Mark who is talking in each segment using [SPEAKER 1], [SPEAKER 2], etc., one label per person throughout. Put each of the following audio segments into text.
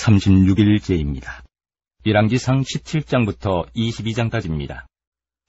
[SPEAKER 1] 36일째입니다. 열왕기상 17장부터 22장까지입니다.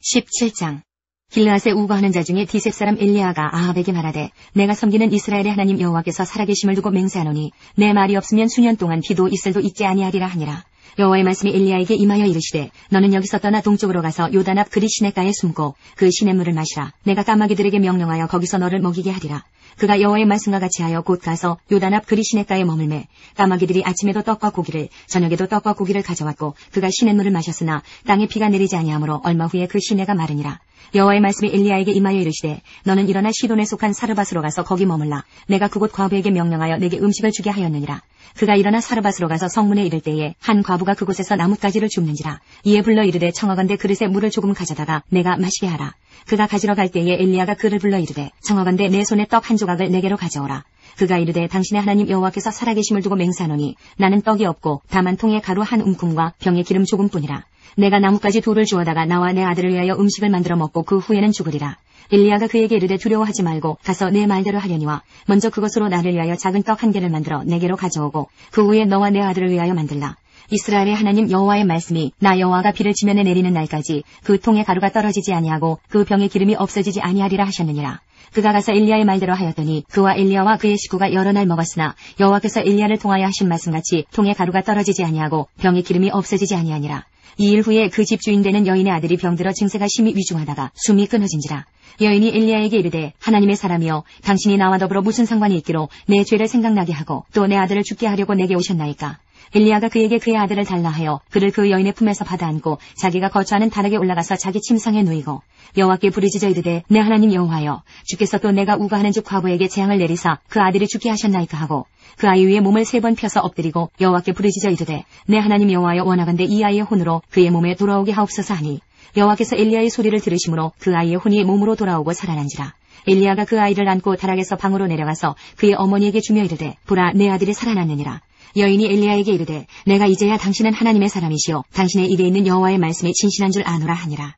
[SPEAKER 2] 17장. 길르앗에 우거하는 자 중에 디셉 사람 엘리야가 아합에게 말하되 내가 섬기는 이스라엘의 하나님 여호와께서 살아계심을 두고 맹세하노니 내 말이 없으면 수년 동안 비도 이슬도 있지 아니하리라 하니라. 여호와의 말씀이 엘리야에게 임하여 이르시되 너는 여기서 떠나 동쪽으로 가서 요단 앞 그리 시냇가에 숨고 그 시냇물을 마시라. 내가 까마귀들에게 명령하여 거기서 너를 먹이게 하리라. 그가 여호와의 말씀과 같이 하여 곧 가서 요단 앞 그리 시냇가에 머물매 까마귀들이 아침에도 떡과 고기를 저녁에도 떡과 고기를 가져왔고 그가 시냇물을 마셨으나 땅에 비가 내리지 아니하므로 얼마 후에 그 시내가 마르니라. 여호와의 말씀이 엘리야에게 임하여 이르시되 너는 일어나 시돈에 속한 사르밧으로 가서 거기 머물라. 내가 그곳 과부에게 명령하여 내게 음식을 주게 하였느니라. 그가 일어나 사르밧으로 가서 성문에 이를 때에 한 과부가 그곳에서 나뭇가지를 줍는지라. 이에 불러 이르되 청하건대 그릇에 물을 조금 가져다가 내가 마시게 하라. 그가 가지러 갈 때에 엘리야가 그를 불러 이르되 청하건대 내 손에 떡 한 조각을 내게로 가져오라. 그가 이르되 당신의 하나님 여호와께서 살아계심을 두고 맹세하노니 나는 떡이 없고 다만 통에 가루 한 움큼과 병에 기름 조금뿐이라. 내가 나뭇가지 돌을 주워다가 나와 내 아들을 위하여 음식을 만들어 먹고 그 후에는 죽으리라. 엘리야가 그에게 이르되 두려워하지 말고 가서 내 말대로 하려니와 먼저 그것으로 나를 위하여 작은 떡 한 개를 만들어 내게로 가져오고 그 후에 너와 내 아들을 위하여 만들라. 이스라엘의 하나님 여호와의 말씀이 나 여호와가 비를 지면에 내리는 날까지 그 통에 가루가 떨어지지 아니하고 그 병에 기름이 없어지지 아니하리라 하셨느니라. 그가 가서 엘리야의 말대로 하였더니 그와 엘리야와 그의 식구가 여러 날 먹었으나 여호와께서 엘리야를 통하여 하신 말씀같이 통에 가루가 떨어지지 아니하고 병에 기름이 없어지지 아니하니라. 2일 후에 그 집 주인 되는 여인의 아들이 병들어 증세가 심히 위중하다가 숨이 끊어진지라. 여인이 엘리야에게 이르되 하나님의 사람이여 당신이 나와 더불어 무슨 상관이 있기로 내 죄를 생각나게 하고 또 내 아들을 죽게 하려고 내게 오셨나이까. 엘리야가 그에게 그의 아들을 달라 하여 그를 그 여인의 품에서 받아 안고 자기가 거처하는 다락에 올라가서 자기 침상에 누이고 여호와께 부르짖어 이르되 내 하나님 여호와여 주께서 또 내가 우거하는 집 과부에게 재앙을 내리사 그 아들이 죽게 하셨나이까 하고 그 아이 위에 몸을 3번 펴서 엎드리고 여호와께 부르짖어 이르되 내 하나님 여호와여 원하건대 이 아이의 혼으로 그의 몸에 돌아오게 하옵소서 하니 여호와께서 엘리야의 소리를 들으심으로 그 아이의 혼이 몸으로 돌아오고 살아난지라. 엘리야가 그 아이를 안고 다락에서 방으로 내려가서 그의 어머니에게 주며 이르되 보라 내 아들이 살아났느니라. 여인이 엘리야에게 이르되 내가 이제야 당신은 하나님의 사람이시오 당신의 입에 있는 여호와의 말씀이 진실한 줄 아노라 하니라.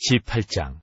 [SPEAKER 3] 18장.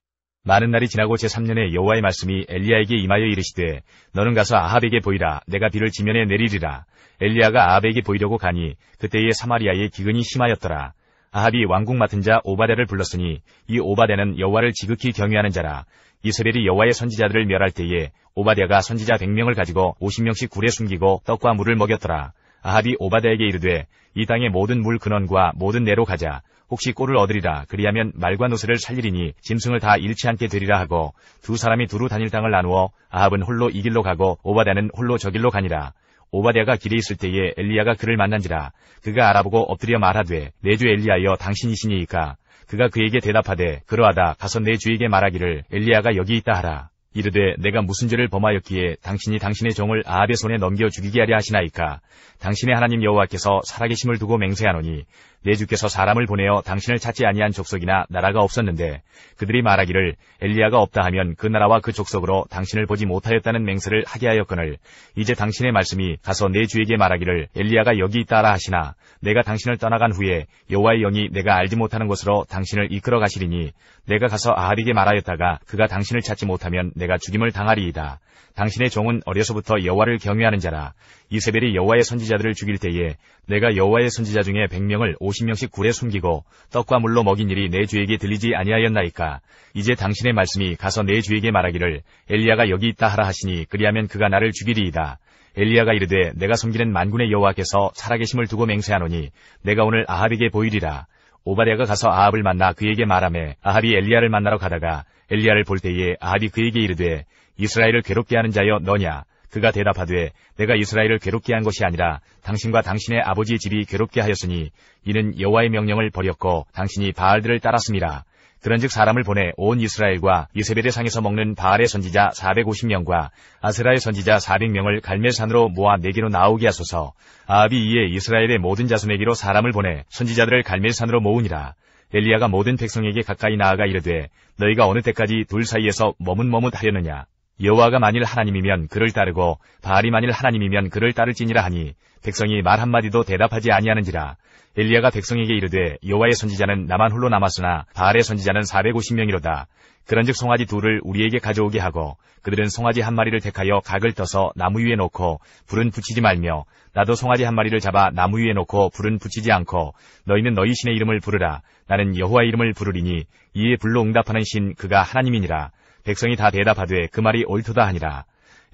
[SPEAKER 3] 많은 날이 지나고 제3년에 여호와의 말씀이 엘리야에게 임하여 이르시되 너는 가서 아합에게 보이라. 내가 비를 지면에 내리리라. 엘리야가 아합에게 보이려고 가니 그때에 사마리아에 기근이 심하였더라. 아합이 왕궁 맡은 자 오바댜를 불렀으니 이 오바댜는 여호와를 지극히 경외하는 자라. 이스라엘이 여호와의 선지자들을 멸할 때에 오바댜가 선지자 100명을 가지고 50명씩 굴에 숨기고 떡과 물을 먹였더라. 아합이 오바댜에게 이르되 이 땅의 모든 물 근원과 모든 내로 가자. 혹시 꼴을 얻으리라. 그리하면 말과 노새를 살리리니 짐승을 다 잃지 않게 되리라 하고 두 사람이 두루 다닐 땅을 나누어 아합은 홀로 이 길로 가고 오바댜는 홀로 저 길로 가니라. 오바댜가 길에 있을 때에 엘리야가 그를 만난지라. 그가 알아보고 엎드려 말하되 내 주 엘리야여 당신이시니이까. 그가 그에게 대답하되 그러하다. 가서 내 주에게 말하기를 엘리야가 여기 있다 하라. 이르되 내가 무슨 죄를 범하였기에 당신이 당신의 종을 아합의 손에 넘겨 죽이게 하려 하시나이까. 당신의 하나님 여호와께서 살아계심을 두고 맹세하노니 내 주께서 사람을 보내어 당신을 찾지 아니한 족속이나 나라가 없었는데 그들이 말하기를 엘리야가 없다 하면 그 나라와 그 족속으로 당신을 보지 못하였다는 맹세를 하게 하였거늘 이제 당신의 말씀이 가서 내 주에게 말하기를 엘리야가 여기 있다라 하시나 내가 당신을 떠나간 후에 여호와의 영이 내가 알지 못하는 곳으로 당신을 이끌어 가시리니 내가 가서 아합에게 말하였다가 그가 당신을 찾지 못하면 내가 죽임을 당하리이다. 당신의 종은 어려서부터 여호와를 경외하는 자라. 이세벨이 여호와의 선지자들을 죽일 때에 내가 여호와의 선지자 중에 100명을 50명씩 굴에 숨기고 떡과 물로 먹인 일이 내 주에게 들리지 아니하였나이까. 이제 당신의 말씀이 가서 내 주에게 말하기를 엘리야가 여기 있다 하라 하시니 그리하면 그가 나를 죽이리이다. 엘리야가 이르되 내가 섬기는 만군의 여호와께서 살아계심을 두고 맹세하노니 내가 오늘 아합에게 보이리라. 오바댜가 가서 아합을 만나 그에게 말하매 아합이 엘리야를 만나러 가다가 엘리야를 볼 때에 아합이 그에게 이르되 이스라엘을 괴롭게 하는 자여 너냐. 그가 대답하되 내가 이스라엘을 괴롭게 한 것이 아니라 당신과 당신의 아버지의 집이 괴롭게 하였으니 이는 여호와의 명령을 버렸고 당신이 바알들을 따랐음이라. 그런즉 사람을 보내 온 이스라엘과 이세벨의 상에서 먹는 바알의 선지자 450명과 아세라의 선지자 400명을 갈멜산으로 모아 내게로 나오게 하소서. 아합이 이에 이스라엘의 모든 자손에게로 사람을 보내 선지자들을 갈멜산으로 모으니라. 엘리야가 모든 백성에게 가까이 나아가 이르되 너희가 어느 때까지 둘 사이에서 머뭇머뭇하려느냐. 여호와가 만일 하나님이면 그를 따르고 바알이 만일 하나님이면 그를 따를지니라 하니 백성이 말 한마디도 대답하지 아니하는지라. 엘리야가 백성에게 이르되 여호와의 선지자는 나만 홀로 남았으나 바알의 선지자는 450명이로다. 그런즉 송아지 둘을 우리에게 가져오게 하고 그들은 송아지 한 마리를 택하여 각을 떠서 나무 위에 놓고 불은 붙이지 말며 나도 송아지 한 마리를 잡아 나무 위에 놓고 불은 붙이지 않고 너희는 너희 신의 이름을 부르라. 나는 여호와의 이름을 부르리니 이에 불로 응답하는 신 그가 하나님이니라. 백성이 다 대답하되 그 말이 옳도다 하니라.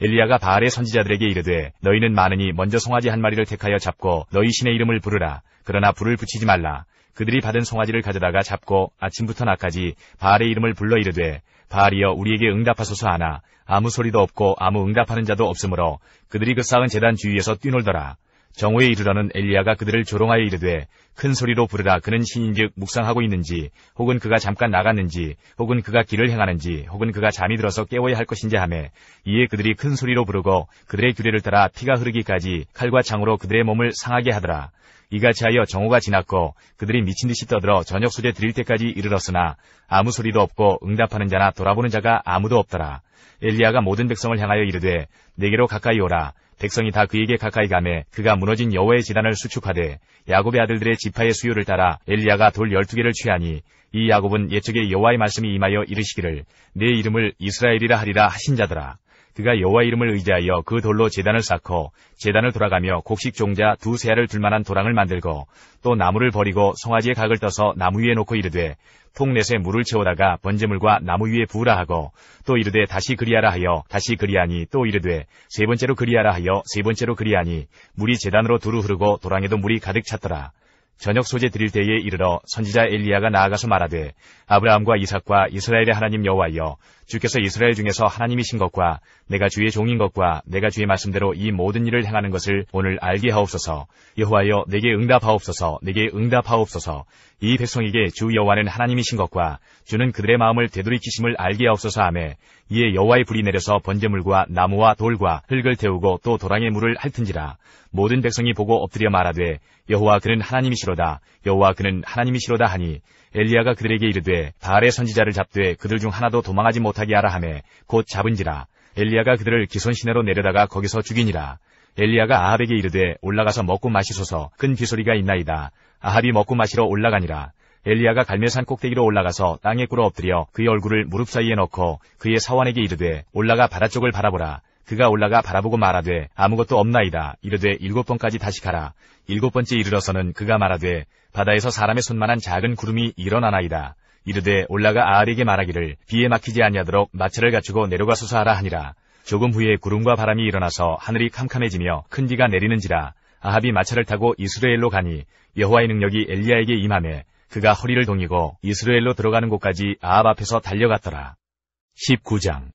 [SPEAKER 3] 엘리야가 바알의 선지자들에게 이르되 너희는 많으니 먼저 송아지 한 마리를 택하여 잡고 너희 신의 이름을 부르라. 그러나 불을 붙이지 말라. 그들이 받은 송아지를 가져다가 잡고 아침부터 낮까지 바알의 이름을 불러 이르되 바알이여 우리에게 응답하소서 하나 아무 소리도 없고 아무 응답하는 자도 없으므로 그들이 그 쌓은 제단 주위에서 뛰놀더라. 정오에 이르러는 엘리야가 그들을 조롱하여 이르되 큰 소리로 부르라. 그는 신인즉 묵상하고 있는지 혹은 그가 잠깐 나갔는지 혹은 그가 길을 행하는지 혹은 그가 잠이 들어서 깨워야 할 것인지 하매 이에 그들이 큰 소리로 부르고 그들의 규례를 따라 피가 흐르기까지 칼과 창으로 그들의 몸을 상하게 하더라. 이같이 하여 정오가 지났고 그들이 미친 듯이 떠들어 저녁 소재 드릴 때까지 이르렀으나 아무 소리도 없고 응답하는 자나 돌아보는 자가 아무도 없더라. 엘리야가 모든 백성을 향하여 이르되 내게로 가까이 오라. 백성이 다 그에게 가까이 가매 그가 무너진 여호와의 제단을 수축하되 야곱의 아들들의 지파의 수요를 따라 엘리야가 돌 12개를 취하니 이 야곱은 옛적에 여호와의 말씀이 임하여 이르시기를 내 이름을 이스라엘이라 하리라 하신 자더라. 그가 여호와 이름을 의지하여 그 돌로 제단을 쌓고 제단을 돌아가며 곡식 종자 2세알을 둘만한 도랑을 만들고 또 나무를 버리고 송아지의 각을 떠서 나무 위에 놓고 이르되 통넷에 물을 채우다가 번제물과 나무 위에 부으라 하고 또 이르되 다시 그리하라 하여 다시 그리하니 또 이르되 세 번째로 그리하라 하여 세 번째로 그리하니 물이 제단으로 두루 흐르고 도랑에도 물이 가득 찼더라. 저녁 소재 드릴 때에 이르러 선지자 엘리야가 나아가서 말하되 아브라함과 이삭과 이스라엘의 하나님 여호와여 주께서 이스라엘 중에서 하나님이신 것과 내가 주의 종인 것과 내가 주의 말씀대로 이 모든 일을 행하는 것을 오늘 알게 하옵소서. 여호와여 내게 응답하옵소서. 내게 응답하옵소서. 이 백성에게 주 여호와는 하나님이신 것과 주는 그들의 마음을 되돌이키심을 알게 하옵소서 하매 이에 여호와의 불이 내려서 번제물과 나무와 돌과 흙을 태우고 또 도랑의 물을 핥은지라. 모든 백성이 보고 엎드려 말하되 여호와 그는 하나님이시로다. 여호와 그는 하나님이시로다 하니 엘리야가 그들에게 이르되 바알의 선지자를 잡되 그들 중 하나도 도망하지 못하게 하라 하매 곧 잡은지라. 엘리야가 그들을 기손 시내로 내려다가 거기서 죽이니라. 엘리야가 아합에게 이르되 올라가서 먹고 마시소서. 큰 비소리가 있나이다. 아합이 먹고 마시러 올라가니라. 엘리야가 갈멜산 꼭대기로 올라가서 땅에 꿇어 엎드려 그의 얼굴을 무릎 사이에 넣고 그의 사환에게 이르되 올라가 바다 쪽을 바라보라. 그가 올라가 바라보고 말하되 아무것도 없나이다. 이르되 7번까지 다시 가라. 7번째 이르러서는 그가 말하되 바다에서 사람의 손만한 작은 구름이 일어나나이다. 이르되 올라가 아합에게 말하기를 비에 막히지 아니하도록 마차를 갖추고 내려가소서 하라 하니라. 조금 후에 구름과 바람이 일어나서 하늘이 캄캄해지며 큰 비가 내리는지라. 아합이 마차를 타고 이스라엘로 가니 여호와의 능력이 엘리야에게 임하매 그가 허리를 동이고 이스라엘로 들어가는 곳까지 아합 앞에서 달려갔더라. 19장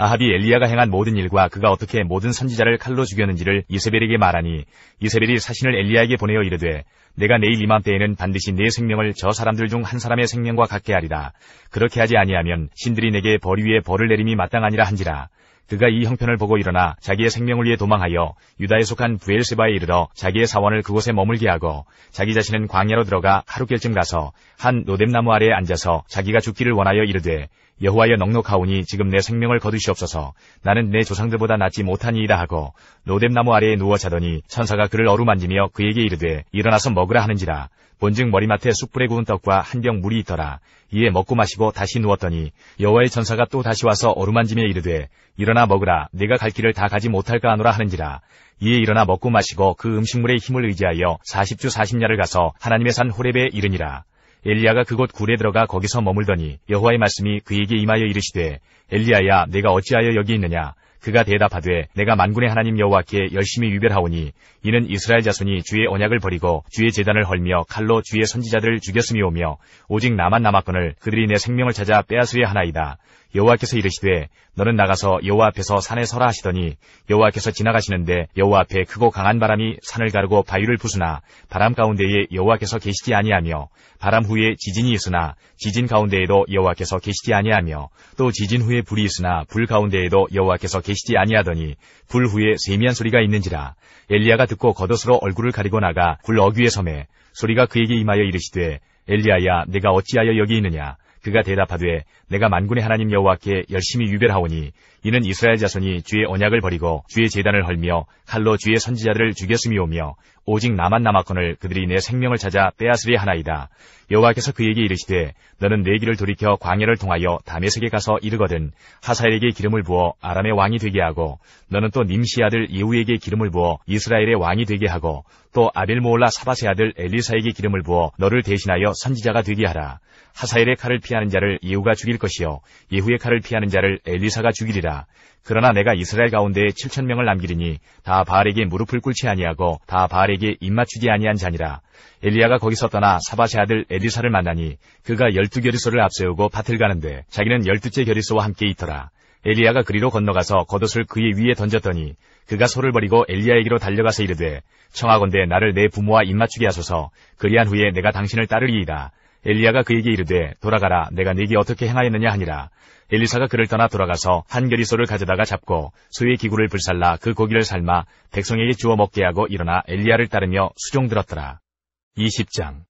[SPEAKER 3] 아합이 엘리야가 행한 모든 일과 그가 어떻게 모든 선지자를 칼로 죽였는지를 이세벨에게 말하니 이세벨이 사신을 엘리야에게 보내어 이르되 내가 내일 이맘때에는 반드시 내 생명을 저 사람들 중 한 사람의 생명과 같게 하리라. 그렇게 하지 아니하면 신들이 내게 벌 위에 벌을 내림이 마땅하니라 한지라. 그가 이 형편을 보고 일어나 자기의 생명을 위해 도망하여 유다에 속한 부엘세바에 이르러 자기의 사원을 그곳에 머물게 하고 자기 자신은 광야로 들어가 하루결쯤 가서 한 노뎀나무 아래에 앉아서 자기가 죽기를 원하여 이르되 여호와여 넉넉하오니 지금 내 생명을 거두시옵소서. 나는 내 조상들보다 낫지 못하니이다 하고 노뎀나무 아래에 누워 자더니 천사가 그를 어루만지며 그에게 이르되 일어나서 먹으라 하는지라. 본즉 머리맡에 숯불에 구운 떡과 한 병 물이 있더라. 이에 먹고 마시고 다시 누웠더니 여호와의 천사가 또 다시 와서 어루만지며 이르되 일어나 먹으라. 내가 갈 길을 다 가지 못할까 하노라 하는지라. 이에 일어나 먹고 마시고 그 음식물의 힘을 의지하여 40주 40야를 가서 하나님의 산 호렙에 이르니라. 엘리야가 그곳 굴에 들어가 거기서 머물더니 여호와의 말씀이 그에게 임하여 이르시되 엘리야야 내가 어찌하여 여기 있느냐. 그가 대답하되 내가 만군의 하나님 여호와께 열심히 유별하오니 이는 이스라엘 자손이 주의 언약을 버리고 주의 제단을 헐며 칼로 주의 선지자들을 죽였음이오며 오직 나만 남았거늘 그들이 내 생명을 찾아 빼앗으려 하나이다. 여호와께서 이르시되 너는 나가서 여호와 앞에서 산에 서라 하시더니 여호와께서 지나가시는데 여호와 앞에 크고 강한 바람이 산을 가르고 바위를 부수나 바람 가운데에 여호와께서 계시지 아니하며 바람 후에 지진이 있으나 지진 가운데에도 여호와께서 계시지 아니하며 또 지진 후에 불이 있으나 불 가운데에도 여호와께서 계시지 아니하더니 불 후에 세미한 소리가 있는지라. 엘리야가 듣고 겉옷으로 얼굴을 가리고 나가 굴 어귀에 서매 소리가 그에게 임하여 이르시되 엘리야야 내가 어찌하여 여기 있느냐. 그가 대답하되 내가 만군의 하나님 여호와께 열심히 유별하오니 이는 이스라엘 자손이 주의 언약을 버리고 주의 제단을 헐며 칼로 주의 선지자들을 죽였음이오며 오직 나만 남았거늘 그들이 내 생명을 찾아 빼앗으려 하나이다. 여호와께서 그에게 이르시되 너는 내 길을 돌이켜 광야를 통하여 다메섹에 가서 이르거든 하사엘에게 기름을 부어 아람의 왕이 되게 하고 너는 또 님시 아들 예후에게 기름을 부어 이스라엘의 왕이 되게 하고 또 아벨모올라 사바세 아들 엘리사에게 기름을 부어 너를 대신하여 선지자가 되게 하라. 하사엘의 칼을 피하는 자를 예후가 죽일 것이요 예후의 칼을 피하는 자를 엘리사가 죽이리라. 그러나 내가 이스라엘 가운데 7,000명을 남기리니 다 바알에게 무릎을 꿇지 아니하고 다 바알에게 입맞추지 아니한 자니라. 엘리야가 거기서 떠나 사바세 아들 엘리사를 만나니 그가 12겨리소를 앞세우고 밭을 가는데 자기는 12째 겨리소와 함께 있더라. 엘리야가 그리로 건너가서 겉옷을 그의 위에 던졌더니 그가 소를 버리고 엘리야에게로 달려가서 이르되 청하건대 나를 내 부모와 입맞추게 하소서. 그리한 후에 내가 당신을 따르리이다. 엘리야가 그에게 이르되 돌아가라. 내가 네게 어떻게 행하였느냐 하니라. 엘리사가 그를 떠나 돌아가서 한 겨리소를 가져다가 잡고 소의 기구를 불살라 그 고기를 삶아 백성에게 주어 먹게 하고 일어나 엘리야를 따르며 수종들었더라. 20장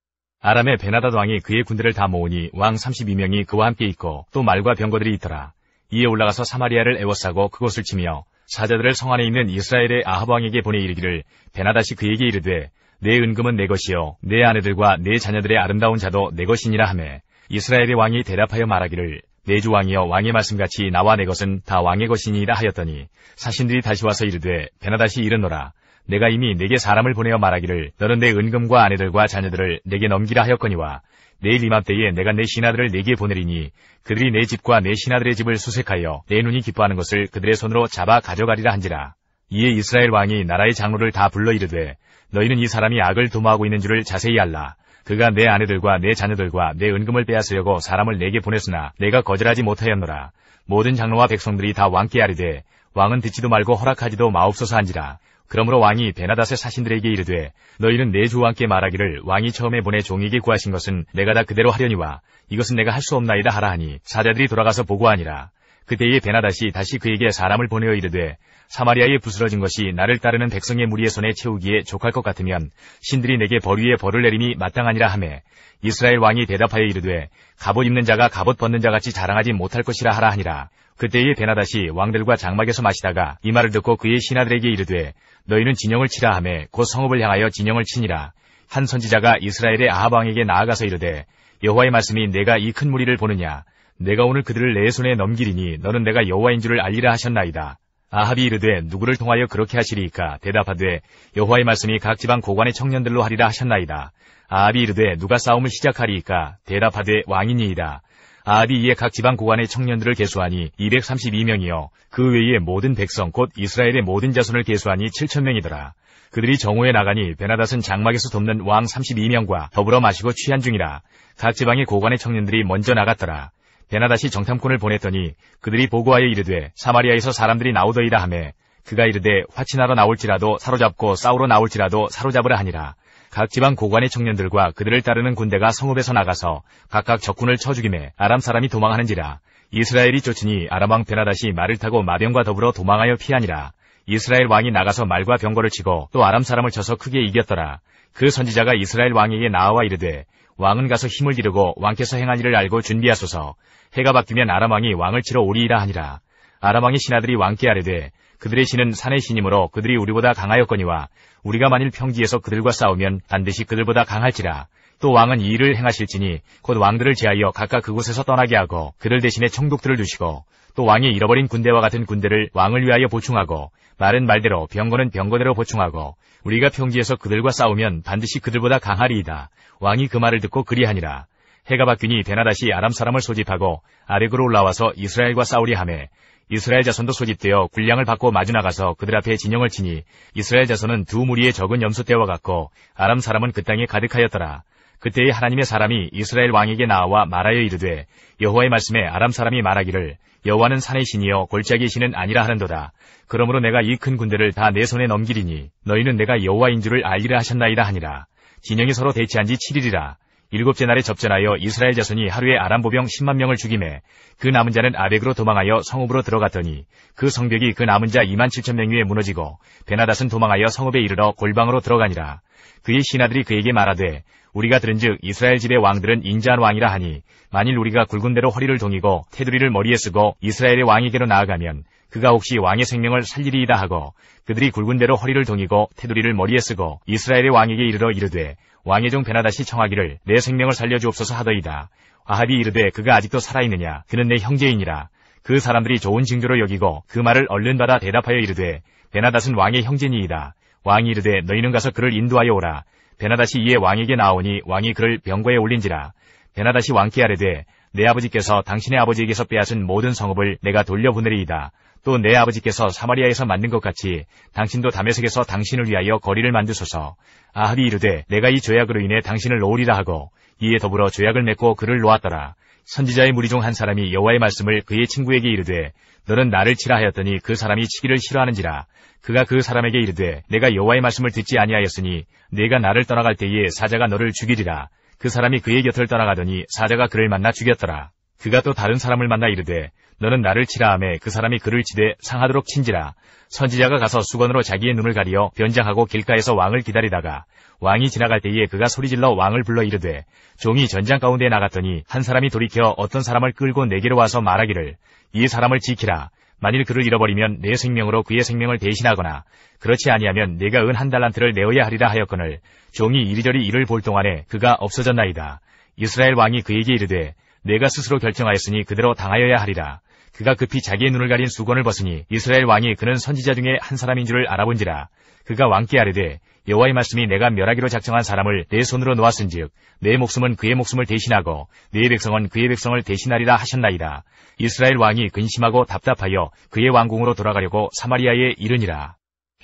[SPEAKER 3] 아람의 베나닷 왕이 그의 군대를 다 모으니 왕 32명이 그와 함께 있고 또 말과 병거들이 있더라. 이에 올라가서 사마리아를 에워싸고 그곳을 치며 사자들을 성 안에 있는 이스라엘의 아합 왕에게 보내 이르기를 베나닷이 그에게 이르되 내 은금은 내 것이요 내 아내들과 내 자녀들의 아름다운 자도 내 것이니라 하매 이스라엘의 왕이 대답하여 말하기를 내 주 왕이여 왕의 말씀같이 나와 내 것은 다 왕의 것이니라 하였더니 사신들이 다시 와서 이르되 베나닷이 이르노라. 내가 이미 내게 사람을 보내어 말하기를 너는 내 은금과 아내들과 자녀들을 내게 넘기라 하였거니와 내일 이맘때에 내가 내 신하들을 내게 보내리니 그들이 내 집과 내 신하들의 집을 수색하여 내 눈이 기뻐하는 것을 그들의 손으로 잡아 가져가리라 한지라. 이에 이스라엘 왕이 나라의 장로를 다 불러 이르되 너희는 이 사람이 악을 도모하고 있는 줄을 자세히 알라. 그가 내 아내들과 내 자녀들과 내 은금을 빼앗으려고 사람을 내게 보냈으나 내가 거절하지 못하였노라. 모든 장로와 백성들이 다 왕께 아뢰되 왕은 듣지도 말고 허락하지도 마옵소서 한지라. 그러므로 왕이 베나닷의 사신들에게 이르되 너희는 내 주 왕께 말하기를 왕이 처음에 보내 종에게 구하신 것은 내가 다 그대로 하려니와 이것은 내가 할 수 없나이다 하라 하니 사자들이 돌아가서 보고하니라. 그때에 베나닷이 다시 그에게 사람을 보내어 이르되 사마리아에 부스러진 것이 나를 따르는 백성의 무리의 손에 채우기에 족할 것 같으면 신들이 내게 벌 위에 벌을 내림이 마땅하니라 하매 이스라엘 왕이 대답하여 이르되 갑옷 입는 자가 갑옷 벗는 자같이 자랑하지 못할 것이라 하라 하니라. 그때에 베나닷이 왕들과 장막에서 마시다가 이 말을 듣고 그의 신하들에게 이르되 너희는 진영을 치라 하매 곧 성읍을 향하여 진영을 치니라. 한 선지자가 이스라엘의 아합 왕에게 나아가서 이르되 여호와의 말씀이 내가 이 큰 무리를 보느냐 내가 오늘 그들을 내 손에 넘기리니 너는 내가 여호와인 줄을 알리라 하셨나이다. 아합이 이르되 누구를 통하여 그렇게 하시리이까 대답하되 여호와의 말씀이 각 지방 고관의 청년들로 하리라 하셨나이다. 아합이 이르되 누가 싸움을 시작하리이까 대답하되 왕이니이다. 아합이 이에 각 지방 고관의 청년들을 계수하니 232명이요 그 외의 모든 백성 곧 이스라엘의 모든 자손을 계수하니 7,000명이더라. 그들이 정오에 나가니 베나닷은 장막에서 돕는 왕 32명과 더불어 마시고 취한 중이라. 각 지방의 고관의 청년들이 먼저 나갔더라. 베나닷이 정탐꾼을 보냈더니 그들이 보고하여 이르되 사마리아에서 사람들이 나오더이다 하매 그가 이르되 화친하러 나올지라도 사로잡고 싸우러 나올지라도 사로잡으라 하니라. 각 지방 고관의 청년들과 그들을 따르는 군대가 성읍에서 나가서 각각 적군을 쳐 죽이매 아람 사람이 도망하는지라. 이스라엘이 쫓으니 아람 왕 베나닷이 말을 타고 마병과 더불어 도망하여 피하니라. 이스라엘 왕이 나가서 말과 병거를 치고 또 아람 사람을 쳐서 크게 이겼더라. 그 선지자가 이스라엘 왕에게 나아와 이르되 왕은 가서 힘을 기르고 왕께서 행한 일을 알고 준비하소서. 해가 바뀌면 아람 왕이 왕을 치러 오리이라 하니라. 아람 왕의 신하들이 왕께 아뢰되 그들의 신은 산의 신이므로 그들이 우리보다 강하였거니와 우리가 만일 평지에서 그들과 싸우면 반드시 그들보다 강할지라. 또 왕은 이 일을 행하실지니 곧 왕들을 제하여 각각 그곳에서 떠나게 하고 그들 대신에 총독들을 두시고 또 왕이 잃어버린 군대와 같은 군대를 왕을 위하여 보충하고 말은 말대로 병거는 병거대로 보충하고 우리가 평지에서 그들과 싸우면 반드시 그들보다 강하리이다. 왕이 그 말을 듣고 그리하니라. 해가 바뀌니 베나닷이 아람 사람을 소집하고 아렉으로 올라와서 이스라엘과 싸우려 하매 이스라엘 자손도 소집되어 군량을 받고 마주 나가서 그들 앞에 진영을 치니 이스라엘 자손은 두 무리의 적은 염소 떼와 같고 아람 사람은 그 땅에 가득하였더라. 그때에 하나님의 사람이 이스라엘 왕에게 나와 말하여 이르되 여호와의 말씀에 아람 사람이 말하기를 여호와는 산의 신이여 골짜기의 신은 아니라 하는도다. 그러므로 내가 이 큰 군대를 다 내 손에 넘기리니 너희는 내가 여호와인 줄을 알리라 하셨나이다 하니라. 진영이 서로 대치한 지 7일이라. 일곱째 날에 접전하여 이스라엘 자손이 하루에 아람 보병 10만 명을 죽이매 그 남은 자는 아벡으로 도망하여 성읍으로 들어갔더니 그 성벽이 그 남은 자 27,000명 위에 무너지고 베나닷은 도망하여 성읍에 이르러 골방으로 들어가니라. 그의 신하들이 그에게 말하되 우리가 들은즉 이스라엘 집의 왕들은 인자한 왕이라 하니 만일 우리가 굵은 대로 허리를 동이고 테두리를 머리에 쓰고 이스라엘의 왕에게로 나아가면 그가 혹시 왕의 생명을 살리리이다 하고 그들이 굵은 대로 허리를 동이고 테두리를 머리에 쓰고 이스라엘의 왕에게 이르러 이르되 왕의 종 베나다시 청하기를 내 생명을 살려주옵소서 하더이다. 아합이 이르되 그가 아직도 살아있느냐? 그는 내 형제이니라. 그 사람들이 좋은 징조로 여기고 그 말을 얼른 받아 대답하여 이르되 베나닷은 왕의 형제니이다. 왕이 이르되 너희는 가서 그를 인도하여 오라. 베나닷이 이에 왕에게 나오니 왕이 그를 병거에 올린지라. 베나닷이 왕께 아뢰되 내 아버지께서 당신의 아버지에게서 빼앗은 모든 성읍을 내가 돌려보내리이다. 또 내 아버지께서 사마리아에서 만든 것 같이 당신도 다메섹에서 당신을 위하여 거리를 만드소서. 아합이 이르되 내가 이 죄악으로 인해 당신을 놓으리라 하고 이에 더불어 죄악을 맺고 그를 놓았더라. 선지자의 무리 중 한 사람이 여호와의 말씀을 그의 친구에게 이르되 너는 나를 치라 하였더니 그 사람이 치기를 싫어하는지라. 그가 그 사람에게 이르되 내가 여호와의 말씀을 듣지 아니하였으니 네가 나를 떠나갈 때에 사자가 너를 죽이리라. 그 사람이 그의 곁을 떠나가더니 사자가 그를 만나 죽였더라. 그가 또 다른 사람을 만나 이르되 너는 나를 치라 하매 그 사람이 그를 치되 상하도록 친지라. 선지자가 가서 수건으로 자기의 눈을 가리어 변장하고 길가에서 왕을 기다리다가 왕이 지나갈 때에 그가 소리질러 왕을 불러 이르되 종이 전장 가운데 나갔더니 한 사람이 돌이켜 어떤 사람을 끌고 내게로 와서 말하기를 이 사람을 지키라. 만일 그를 잃어버리면 내 생명으로 그의 생명을 대신하거나 그렇지 아니하면 내가 은 1달란트를 내어야 하리라 하였거늘 종이 이리저리 이를 볼 동안에 그가 없어졌나이다. 이스라엘 왕이 그에게 이르되 내가 스스로 결정하였으니 그대로 당하여야 하리라. 그가 급히 자기의 눈을 가린 수건을 벗으니 이스라엘 왕이 그는 선지자 중에 한 사람인 줄을 알아본지라. 그가 왕께 아뢰되 여호와의 말씀이 내가 멸하기로 작정한 사람을 내 손으로 놓았은즉 내 목숨은 그의 목숨을 대신하고 내 백성은 그의 백성을 대신하리라 하셨나이다. 이스라엘 왕이 근심하고 답답하여 그의 왕궁으로 돌아가려고 사마리아에 이르니라.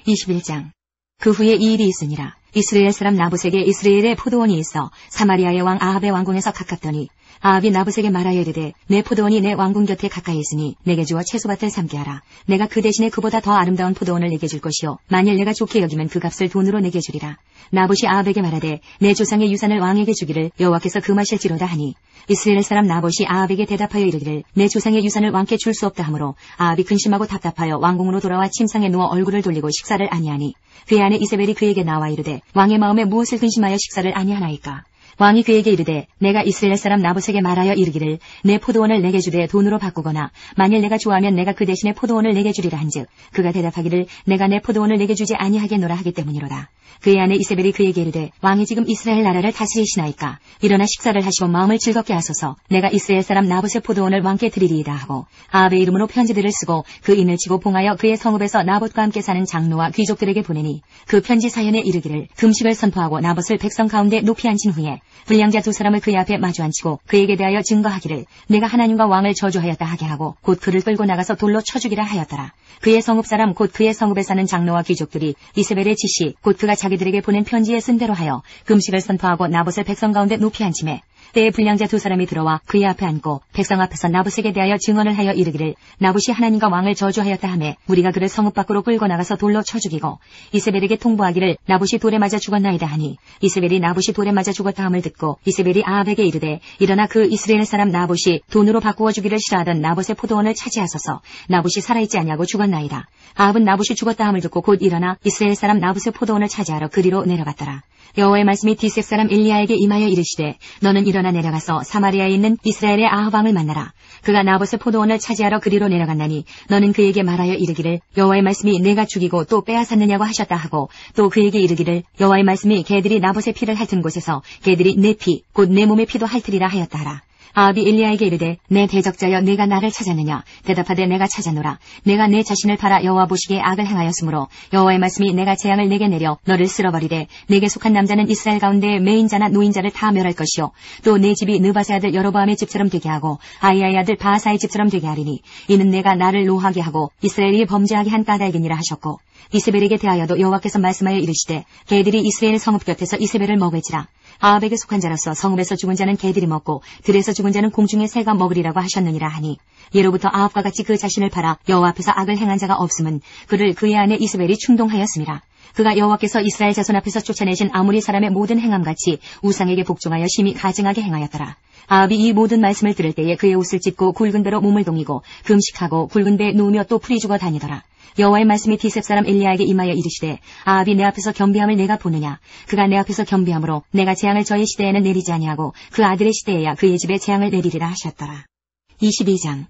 [SPEAKER 2] 21장. 그 후에 이 일이 있으니라. 이스라엘 사람 나봇에게 이스라엘의 포도원이 있어 사마리아의 왕 아합의 왕궁에서 가깝더니 아합이 나봇에게 말하여 이르되 내 포도원이 내 왕궁 곁에 가까이 있으니 내게 주어 채소밭을 삼게 하라. 내가 그 대신에 그보다 더 아름다운 포도원을 내게 줄 것이요 만일 내가 좋게 여기면 그 값을 돈으로 내게 주리라. 나봇이 아합에게 말하되 내 조상의 유산을 왕에게 주기를 여호와께서 금하실지로다 하니 이스라엘 사람 나봇이 아합에게 대답하여 이르기를 내 조상의 유산을 왕께 줄 수 없다 하므로 아합이 근심하고 답답하여 왕궁으로 돌아와 침상에 누워 얼굴을 돌리고 식사를 아니하니 그의 아내 이세벨이 그에게 나와 이르되 왕의 마음에 무엇을 근심하여 식사를 아니하나이까. 왕이 그에게 이르되 내가 이스라엘 사람 나봇에게 말하여 이르기를 내 포도원을 내게 주되 돈으로 바꾸거나 만일 내가 좋아하면 내가 그 대신에 포도원을 내게 주리라 한즉 그가 대답하기를 내가 내 포도원을 내게 주지 아니하겠노라 하기 때문이로다. 그의 아내 이세벨이 그에게 이르되 왕이 지금 이스라엘 나라를 다스리시나이까. 일어나 식사를 하시고 마음을 즐겁게 하소서. 내가 이스라엘 사람 나봇의 포도원을 왕께 드리리이다 하고 아합의 이름으로 편지들을 쓰고 그 인을 치고 봉하여 그의 성읍에서 나봇과 함께 사는 장로와 귀족들에게 보내니 그 편지 사연에 이르기를 금식을 선포하고 나봇을 백성 가운데 높이 앉힌 후에 불량자 2사람을 그의 앞에 마주 앉히고 그에게 대하여 증거하기를 내가 하나님과 왕을 저주하였다 하게 하고 곧 그를 끌고 나가서 돌로 쳐 죽이라 하였더라. 그의 성읍 사람 곧 그의 성읍에 사는 장로와 귀족들이 이세벨의 지시 곧 그가 자기들에게 보낸 편지에 쓴 대로 하여 금식을 선포하고 나봇을 백성 가운데 높이 앉히매 때에 불량자 2사람이 들어와 그의 앞에 앉고 백성 앞에서 나봇에게 대하여 증언을 하여 이르기를 나봇이 하나님과 왕을 저주하였다 하매 우리가 그를 성읍 밖으로 끌고 나가서 돌로 쳐 죽이고 이세벨에게 통보하기를 나봇이 돌에 맞아 죽었나이다 하니 이세벨이 나봇이 돌에 맞아 죽었다 함을 듣고 이세벨이 아합에게 이르되 일어나 그 이스라엘 사람 나봇이 돈으로 바꾸어 주기를 싫어하던 나봇의 포도원을 차지하소서. 나봇이 살아있지 아니하고 죽었나이다. 아합은 나봇이 죽었다 함을 듣고 곧 일어나 이스라엘 사람 나봇의 포도원을 차지하러 그리로 내려갔더라. 여호와의 말씀이 디셉 사람 엘리야에게 임하여 이르시되 너는 일어나 내려가서 사마리아에 있는 이스라엘의 아합 왕을 만나라. 그가 나봇의 포도원을 차지하러 그리로 내려갔나니 너는 그에게 말하여 이르기를 여호와의 말씀이 내가 죽이고 또 빼앗았느냐고 하셨다 하고 또 그에게 이르기를 여호와의 말씀이 개들이 나봇의 피를 핥은 곳에서 개들이 내 피 곧 내 몸의 피도 핥으리라 하였다 하라. 아합이 엘리야에게 이르되 내 대적자여 내가 나를 찾았느냐. 대답하되 내가 찾아노라. 내가 내 자신을 팔아 여호와 보시기에 악을 행하였으므로 여호와의 말씀이 내가 재앙을 내게 내려 너를 쓸어버리되 내게 속한 남자는 이스라엘 가운데 매인자나 노인자를 다 멸할 것이요 또 내 집이 느바세 아들 여로보암의 집처럼 되게 하고 아이야의 아들 바하사의 집처럼 되게 하리니 이는 내가 나를 노하게 하고 이스라엘이 범죄하게 한 까닭이니라 하셨고 이세벨에게 대하여도 여호와께서 말씀하여 이르시되 개들이 이스라엘 성읍 곁에서 이세벨을 먹을지라. 아합에게 속한 자로서 성읍에서 죽은 자는 개들이 먹고 들에서 죽은 자는 공중의 새가 먹으리라고 하셨느니라 하니 예로부터 아합과 같이 그 자신을 팔아 여호와 앞에서 악을 행한 자가 없음은 그를 그의 아내 이세벨이 충동하였음이라. 그가 여호와께서 이스라엘 자손 앞에서 쫓아내신 아모리 사람의 모든 행함같이 우상에게 복종하여 심히 가증하게 행하였더라. 아합이 이 모든 말씀을 들을 때에 그의 옷을 찢고 굵은 배로 몸을 동이고 금식하고 굵은 배에 누우며 또 풀이 죽어 다니더라. 여호와의 말씀이 디셉 사람 엘리야에게 임하여 이르시되 아합이 내 앞에서 겸비함을 내가 보느냐. 그가 내 앞에서 겸비함으로 내가 재앙을 저의 시대에는 내리지 아니하고 그 아들의 시대에야 그의 집에 재앙을 내리리라 하셨더라. 22장.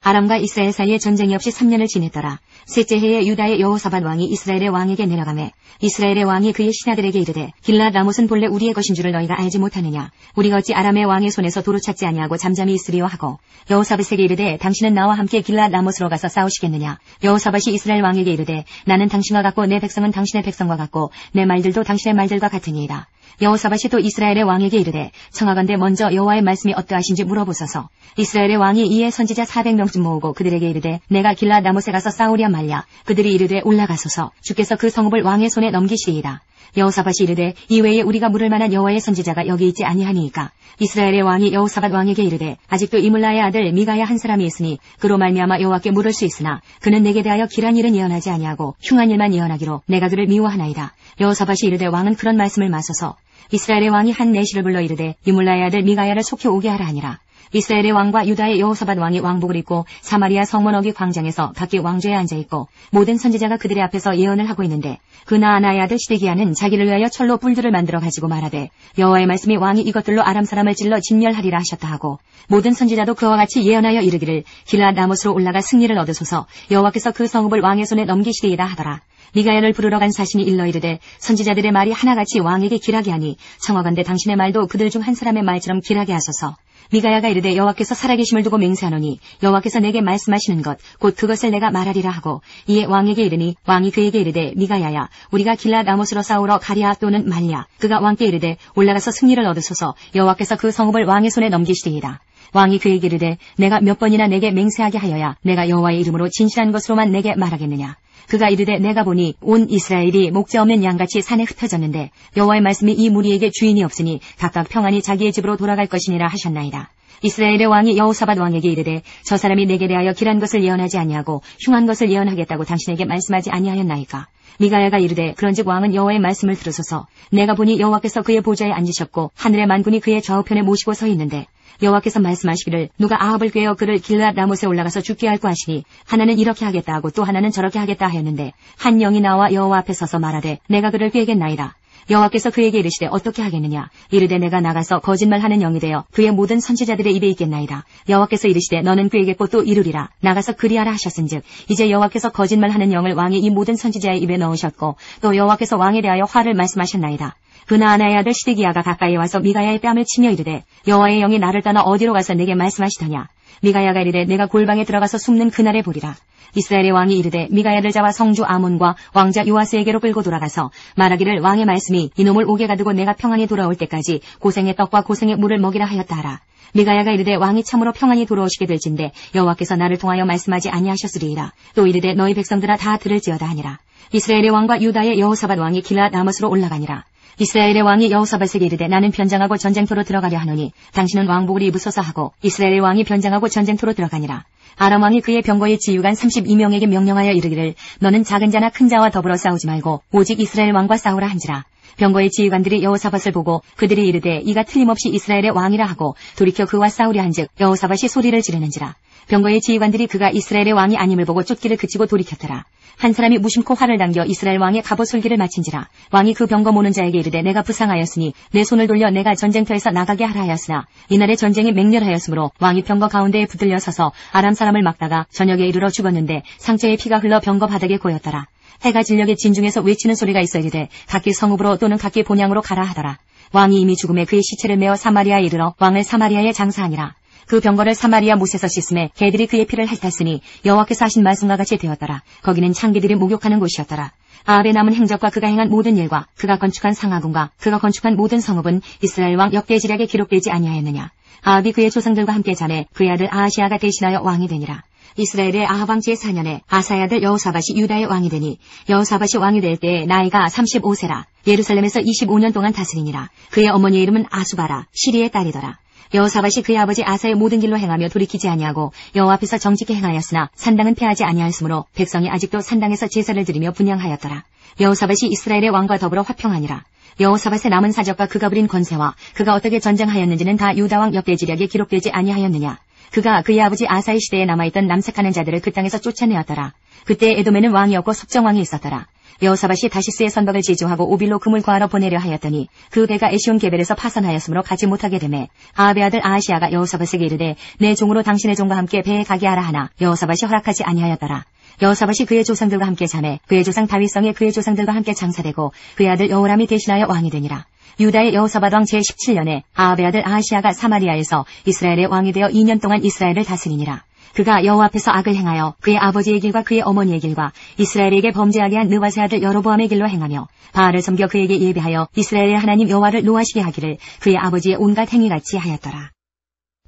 [SPEAKER 2] 아람과 이스라엘 사이에 전쟁이 없이 3년을 지냈더라. 셋째 해에 유다의 여호사밧 왕이 이스라엘의 왕에게 내려가매 이스라엘의 왕이 그의 신하들에게 이르되 길랏 라못은 본래 우리의 것인 줄을 너희가 알지 못하느냐. 우리가 어찌 아람의 왕의 손에서 도로 찾지 아니하고 잠잠히 있으리요 하고 여호사밧에게 이르되 당신은 나와 함께 길랏 라못으로 가서 싸우시겠느냐. 여호사밧이 이스라엘 왕에게 이르되 나는 당신과 같고 내 백성은 당신의 백성과 같고 내 말들도 당신의 말들과 같으니이다. 여호사밧이 또 이스라엘의 왕에게 이르되 청하건대 먼저 여호와의 말씀이 어떠하신지 물어보소서. 이스라엘의 왕이 이에 선지자 400명쯤 모으고 그들에게 이르되 내가 길랏 라못에 가서 싸우랴 말랴. 그들이 이르되 올라가소서. 주께서 그 성읍을 왕의 손에 넘기시리이다. 여호사밧이 이르되 이외에 우리가 물을 만한 여호와의 선지자가 여기 있지 아니하니이까. 이스라엘의 왕이 여호사밧 왕에게 이르되 아직도 이물라의 아들 미가야 한 사람이 있으니 그로 말미암아 여호와께 물을 수 있으나 그는 내게 대하여 길한 일은 예언하지 아니하고 흉한 일만 예언하기로 내가 그를 미워하나이다. 여호사밧이 이르되 왕은 그런 말씀을 마소서. 이스라엘의 왕이 한 내시를 불러 이르되 이물라의 아들 미가야를 속히 오게 하라 하니라. 이스라엘의 왕과 유다의 여호사밧 왕이 왕복을 입고 사마리아 성문 어귀 광장에서 각기 왕좌에 앉아있고 모든 선지자가 그들의 앞에서 예언을 하고 있는데 그 나아나의 아들 시드기야는 자기를 위하여 철로 뿔들을 만들어 가지고 말하되 여호와의 말씀이 왕이 이것들로 아람 사람을 찔러 진멸하리라 하셨다 하고 모든 선지자도 그와 같이 예언하여 이르기를 길랏 라못으로 올라가 승리를 얻으소서. 여호와께서 그 성읍을 왕의 손에 넘기시리이다 하더라. 미가야를 부르러 간 사신이 일러 이르되 선지자들의 말이 하나같이 왕에게 길하게 하니 청하건대 당신의 말도 그들 중 한 사람의 말처럼 길하게 하소서. 미가야가 이르되 여호와께서 살아계심을 두고 맹세하노니 여호와께서 내게 말씀하시는 것 곧 그것을 내가 말하리라 하고 이에 왕에게 이르니 왕이 그에게 이르되 미가야야 우리가 길랏 라못으로 싸우러 가랴 또는 말랴. 그가 왕께 이르되 올라가서 승리를 얻으소서. 여호와께서 그 성읍을 왕의 손에 넘기시리이다. 왕이 그에게 이르되 내가 몇 번이나 내게 맹세하게 하여야 내가 여호와의 이름으로 진실한 것으로만 내게 말하겠느냐. 그가 이르되 내가 보니 온 이스라엘이 목자 없는 양같이 산에 흩어졌는데 여호와의 말씀이 이 무리에게 주인이 없으니 각각 평안히 자기의 집으로 돌아갈 것이니라 하셨나이다. 이스라엘의 왕이 여호사밧 왕에게 이르되 저 사람이 내게 대하여 길한 것을 예언하지 아니하고 흉한 것을 예언하겠다고 당신에게 말씀하지 아니하였나이까. 미가야가 이르되 그런즉 왕은 여호와의 말씀을 들으소서. 내가 보니 여호와께서 그의 보좌에 앉으셨고 하늘의 만군이 그의 좌우편에 모시고 서 있는데 여호와께서 말씀하시기를 누가 아합을 꾀어 그를 길랏 라못에 올라가서 죽게 할고 하시니 하나는 이렇게 하겠다 하고 또 하나는 저렇게 하겠다 하였는데 한 영이 나와 여호와 앞에 서서 말하되 내가 그를 꾀겠나이다. 여호와께서 그에게 이르시되 어떻게 하겠느냐. 이르되 내가 나가서 거짓말하는 영이 되어 그의 모든 선지자들의 입에 있겠나이다. 여호와께서 이르시되 너는 꾀겠고 또 이루리라. 나가서 그리하라 하셨은즉 이제 여호와께서 거짓말하는 영을 왕의 이 모든 선지자의 입에 넣으셨고 또 여호와께서 왕에 대하여 화를 말씀하셨나이다. 그나아나의 아들 시드기야가 가까이 와서 미가야의 뺨을 치며 이르되 여호와의 영이 나를 떠나 어디로 가서 내게 말씀하시더냐. 미가야가 이르되 내가 골방에 들어가서 숨는 그날에 보리라. 이스라엘의 왕이 이르되 미가야를 잡아 성주 아몬과 왕자 요아스에게로 끌고 돌아가서 말하기를 왕의 말씀이 이놈을 옥에 가두고 내가 평안히 돌아올 때까지 고생의 떡과 고생의 물을 먹이라 하였다 하라. 미가야가 이르되 왕이 참으로 평안히 돌아오시게 될진데 여호와께서 나를 통하여 말씀하지 아니하셨으리이다. 또 이르되 너희 백성들아 다 들을지어다 하니라. 이스라엘의 왕과 유다의 여호사밧 왕이 길랏 라못으로 올라가니라. 이스라엘의 왕이 여호사밧에게 이르되 나는 변장하고 전쟁터로 들어가려 하노니 당신은 왕복을 입으소서 하고 이스라엘의 왕이 변장하고 전쟁터로 들어가니라. 아람 왕이 그의 병거의 지휘관 32명에게 명령하여 이르기를 너는 작은 자나 큰 자와 더불어 싸우지 말고 오직 이스라엘 왕과 싸우라 한지라. 병거의 지휘관들이 여호사밧을 보고 그들이 이르되 이가 틀림없이 이스라엘의 왕이라 하고 돌이켜 그와 싸우려 한즉 여호사밧이 소리를 지르는지라. 병거의 지휘관들이 그가 이스라엘의 왕이 아님을 보고 쫓기를 그치고 돌이켰더라. 한 사람이 무심코 활을 당겨 이스라엘 왕의 갑옷 솔기를 마친지라. 왕이 그 병거 모는 자에게 이르되 내가 부상하였으니 내 손을 돌려 내가 전쟁터에서 나가게 하라 하였으나 이날의 전쟁이 맹렬하였으므로 왕이 병거 가운데에 붙들려 서서 아람 사람을 막다가 저녁에 이르러 죽었는데 상처에 피가 흘러 병거 바닥에 고였더라. 해가 진녘에 진중에서 외치는 소리가 있어 이르되 각기 성읍으로 또는 각기 본향으로 가라 하더라. 왕이 이미 죽음에 그의 시체를 메어 사마리아에 이르러 왕을 사마리아에 장사하니라. 그 병거를 사마리아 못에서 씻음에 개들이 그의 피를 핥았으니 여호와께서 하신 말씀과 같이 되었더라. 거기는 창기들이 목욕하는 곳이었더라. 아합의 남은 행적과 그가 행한 모든 일과 그가 건축한 상하군과 그가 건축한 모든 성읍은 이스라엘 왕 역대지략에 기록되지 아니하였느냐. 아합이 그의 조상들과 함께 자매 그의 아들 아하시아가 대신하여 왕이 되니라. 이스라엘의 아합 왕 제4년에 아사의 아들 여호사밧이 유다의 왕이 되니 여호사밧이 왕이 될 때에 나이가 35세라. 예루살렘에서 25년 동안 다스리니라. 그의 어머니의 이름은 아수바라 시리의 딸이더라. 여호사밧이 그의 아버지 아사의 모든 길로 행하며 돌이키지 아니하고 여호와 앞에서 정직히 행하였으나 산당은 패하지 아니하였으므로 백성이 아직도 산당에서 제사를 드리며 분향하였더라. 여호사밧이 이스라엘의 왕과 더불어 화평하니라. 여호사밧의 남은 사적과 그가 부린 권세와 그가 어떻게 전쟁하였는지는 다 유다 왕 역대지략에 기록되지 아니하였느냐. 그가 그의 아버지 아사의 시대에 남아있던 남색하는 자들을 그 땅에서 쫓아내었더라. 그때 에돔에는 왕이 없고 속정왕이 있었더라. 여호사밧이 다시스의 선박을 지중하고 오빌로 금을 구하러 보내려 하였더니 그 배가 에시온 게벨에서 파선하였으므로 가지 못하게 되매 아합의 아들 아하시아가 여호사밧에게 이르되 내 종으로 당신의 종과 함께 배에 가게 하라 하나 여호사밧이 허락하지 아니하였더라. 여호사밧이 그의 조상들과 함께 자매 그의 조상 다윗성에 그의 조상들과 함께 장사되고 그의 아들 여호람이 대신하여 왕이 되니라. 유다의 여호사밧 왕 제17년에 아합의 아들 아하시아가 사마리아에서 이스라엘의 왕이 되어 2년 동안 이스라엘을 다스리니라. 그가 여호와 앞에서 악을 행하여 그의 아버지의 길과 그의 어머니의 길과 이스라엘에게 범죄하게 한 느바세 아들 여로보암의 길로 행하며 바알을 섬겨 그에게 예배하여 이스라엘의 하나님 여호와를 노하시게 하기를 그의 아버지의 온갖 행위같이 하였더라.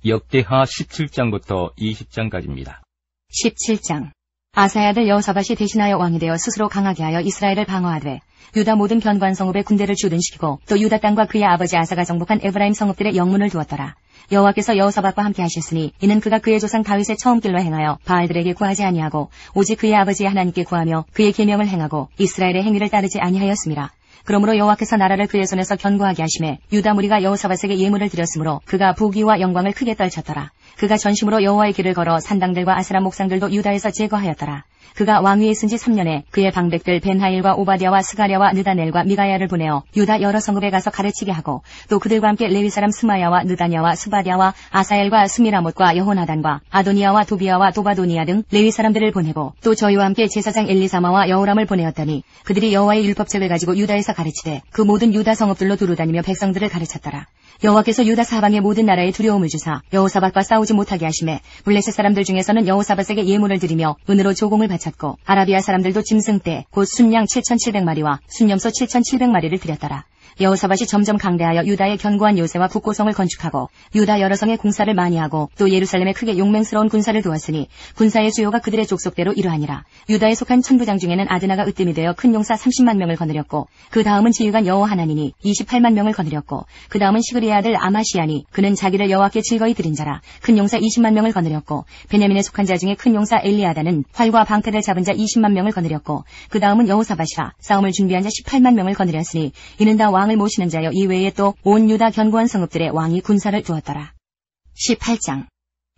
[SPEAKER 1] 역대하 17장부터 20장까지입니다.
[SPEAKER 2] 17장. 아사의 아들 여호사밧이 대신하여 왕이 되어 스스로 강하게 하여 이스라엘을 방어하되 유다 모든 견고한 성읍에 군대를 주둔시키고 또 유다 땅과 그의 아버지 아사가 정복한 에브라임 성읍들의 영문을 두었더라. 여호와께서 여호사밧과 함께 하셨으니 이는 그가 그의 조상 다윗의 처음 길로 행하여 바알들에게 구하지 아니하고 오직 그의 아버지의 하나님께 구하며 그의 계명을 행하고 이스라엘의 행위를 따르지 아니하였음이라. 그러므로 여호와께서 나라를 그의 손에서 견고하게 하심에 유다 무리가 여호사밧에게 예물을 드렸으므로 그가 부귀와 영광을 크게 떨쳤더라. 그가 전심으로 여호와의 길을 걸어 산당들과 아세라 목상들도 유다에서 제거하였더라. 그가 왕위에 있은 지 3년에 그의 방백들 벤하일과 오바댜와 스가랴와 느다넬과 미가야를 보내어 유다 여러 성읍에 가서 가르치게 하고 또 그들과 함께 레위 사람 스마야와 느다냐와 스바랴와 아사엘과 스미라못과 여호나단과 아도니아와 도비아와 도바도니아 등 레위 사람들을 보내고 또 저희와 함께 제사장 엘리사마와 여호람을 보내었더니 그들이 여호와의 율법책을 가지고 유다에서 가르치되 그 모든 유다 성읍들로 두루다니며 백성들을 가르쳤더라. 여호와께서 유다 사방의 모든 나라에 두려움을 주사 여호사밧과 싸우지 못하게 하심에 블레셋 사람들 중에서는 여호사밧에게 예물을 드리며 은으로 조공을 바쳤고 아라비아 사람들도 짐승떼 곧 순양 7,700마리와 순염소 7,700마리를 드렸더라. 여호사밧이 점점 강대하여 유다의 견고한 요새와 국고성을 건축하고 유다 여러 성에 공사를 많이 하고 또 예루살렘에 크게 용맹스러운 군사를 두었으니 군사의 수요가 그들의 족속대로 이러하니라. 유다에 속한 천부장 중에는 아드나가 으뜸이 되어 큰 용사 30만 명을 거느렸고 그 다음은 지휘관 여호하나니니 28만 명을 거느렸고 그 다음은 시그리의 아들 아마시아니 그는 자기를 여호와께 즐거이 드린 자라 큰 용사 20만 명을 거느렸고 베냐민에 속한 자 중에 큰 용사 엘리아다는 활과 방패를 잡은 자 20만 명을 거느렸고 그 다음은 여호사밧이라 싸움을 준비한 자 18만 명을 거느렸으니 이는 다 왕을 모시는 자여 이외에 또 온 유다 견고한 성읍들의 왕이 군사를 두었더라. 18장.